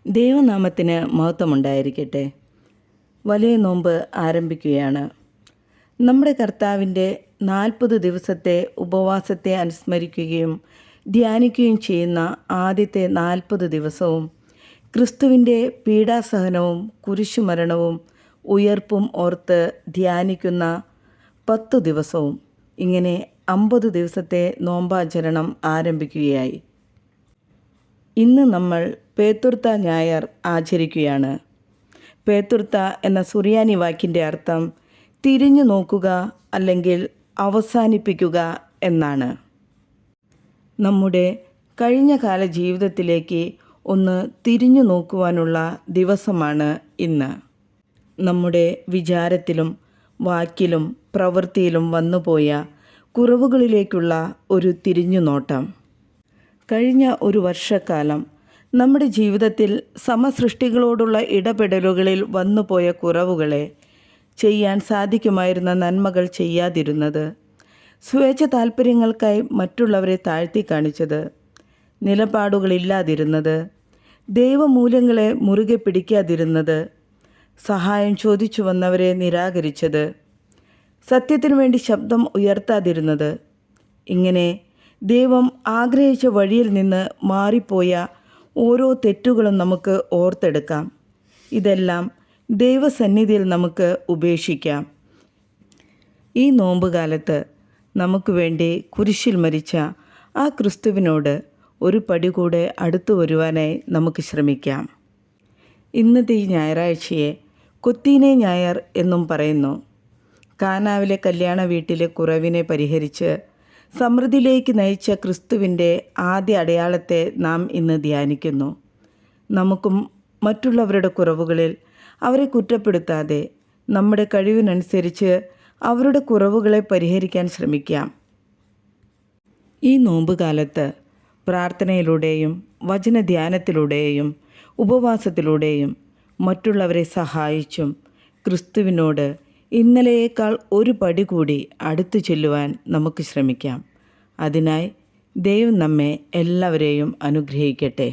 ദൈവനാമത്തിന് മഹത്വമുണ്ടായിരിക്കട്ടെ. വലിയ നോമ്പ് ആരംഭിക്കുകയാണ്. നമ്മുടെ കർത്താവിൻ്റെ 40 ദിവസത്തെ ഉപവാസത്തെ അനുസ്മരിക്കുകയും ധ്യാനിക്കുകയും ചെയ്യുന്ന ആദ്യത്തെ 40 ദിവസവും ക്രിസ്തുവിൻ്റെ പീഡാസഹനവും കുരിശുമരണവും ഉയർപ്പും ഓർത്ത് ധ്യാനിക്കുന്ന 10 ദിവസവും, ഇങ്ങനെ 50 ദിവസത്തെ നോമ്പാചരണം ആരംഭിക്കുകയായി. ഇന്ന് നമ്മൾ പേതുർത്ത ഞായർ ആചരിക്കുകയാണ്. പേതുർത്ത എന്ന സുറിയാനി വാക്കിൻ്റെ അർത്ഥം തിരിഞ്ഞു നോക്കുക അല്ലെങ്കിൽ അവസാനിപ്പിക്കുക എന്നാണ്. നമ്മുടെ കഴിഞ്ഞകാല ജീവിതത്തിലേക്ക് ഒന്ന് തിരിഞ്ഞു നോക്കുവാനുള്ള ദിവസമാണ് ഇന്ന്. നമ്മുടെ വിചാരത്തിലും വാക്കിലും പ്രവൃത്തിയിലും വന്നുപോയ കുറവുകളിലേക്കുള്ള ഒരു തിരിഞ്ഞുനോട്ടം. കഴിഞ്ഞ ഒരു വർഷക്കാലം നമ്മുടെ ജീവിതത്തിൽ സമസൃഷ്ടികളോടുള്ള ഇടപെടലുകളിൽ വന്നുപോയ കുറവുകളെ, ചെയ്യാൻ സാധിക്കുമായിരുന്ന നന്മകൾ ചെയ്യാതിരുന്നത്, സ്വേച്ഛ താല്പര്യങ്ങൾക്കായി മറ്റുള്ളവരെ താഴ്ത്തി കാണിച്ചത്, നിലപാടുകളില്ലാതിരുന്നത്, ദൈവമൂല്യങ്ങളെ മുറുകെ പിടിക്കാതിരുന്നത്, സഹായം ചോദിച്ചു വന്നവരെ നിരാകരിച്ചത്, സത്യത്തിനു വേണ്ടി ശബ്ദം ഉയർത്താതിരുന്നത്, ഇങ്ങനെ ദൈവം ആഗ്രഹിച്ച വഴിയിൽ നിന്ന് മാറിപ്പോയ ഓരോ തെറ്റുകളും നമുക്ക് ഓർത്തെടുക്കാം. ഇതെല്ലാം ദൈവസന്നിധിയിൽ നമുക്ക് ഉപേക്ഷിക്കാം. ഈ നോമ്പുകാലത്ത് നമുക്ക് വേണ്ടി കുരിശിൽ മരിച്ച ആ ക്രിസ്തുവിനോട് ഒരു പടി കൂടെ അടുത്തു വരുവാനായി നമുക്ക് ശ്രമിക്കാം. ഇന്നത്തെ ഈ ഞായറാഴ്ചയെ കൊത്തീനെ ഞായർ എന്നും പറയുന്നു. കാനാവിലെ കല്യാണ വീട്ടിലെ കുറവിനെ പരിഹരിച്ച് സമൃദ്ധിയിലേക്ക് നയിച്ച ക്രിസ്തുവിൻ്റെ ആദ്യ അടയാളത്തെ നാം ഇന്ന് ധ്യാനിക്കുന്നു. നമുക്കും മറ്റുള്ളവരുടെ കുറവുകളിൽ അവരെ കുറ്റപ്പെടുത്താതെ നമ്മുടെ കഴിവിനനുസരിച്ച് അവരുടെ കുറവുകളെ പരിഹരിക്കാൻ ശ്രമിക്കാം. ഈ നോമ്പുകാലത്ത് പ്രാർത്ഥനയിലൂടെയും വചനധ്യാനത്തിലൂടെയും ഉപവാസത്തിലൂടെയും മറ്റുള്ളവരെ സഹായിച്ചും ക്രിസ്തുവിനോട് ഇന്നലെയേക്കാൾ ഒരു പടി കൂടി അടുത്തു ചെല്ലുവാൻ നമുക്ക് ശ്രമിക്കാം. അതിനായി ദൈവം നമ്മെ എല്ലാവരെയും അനുഗ്രഹിക്കട്ടെ.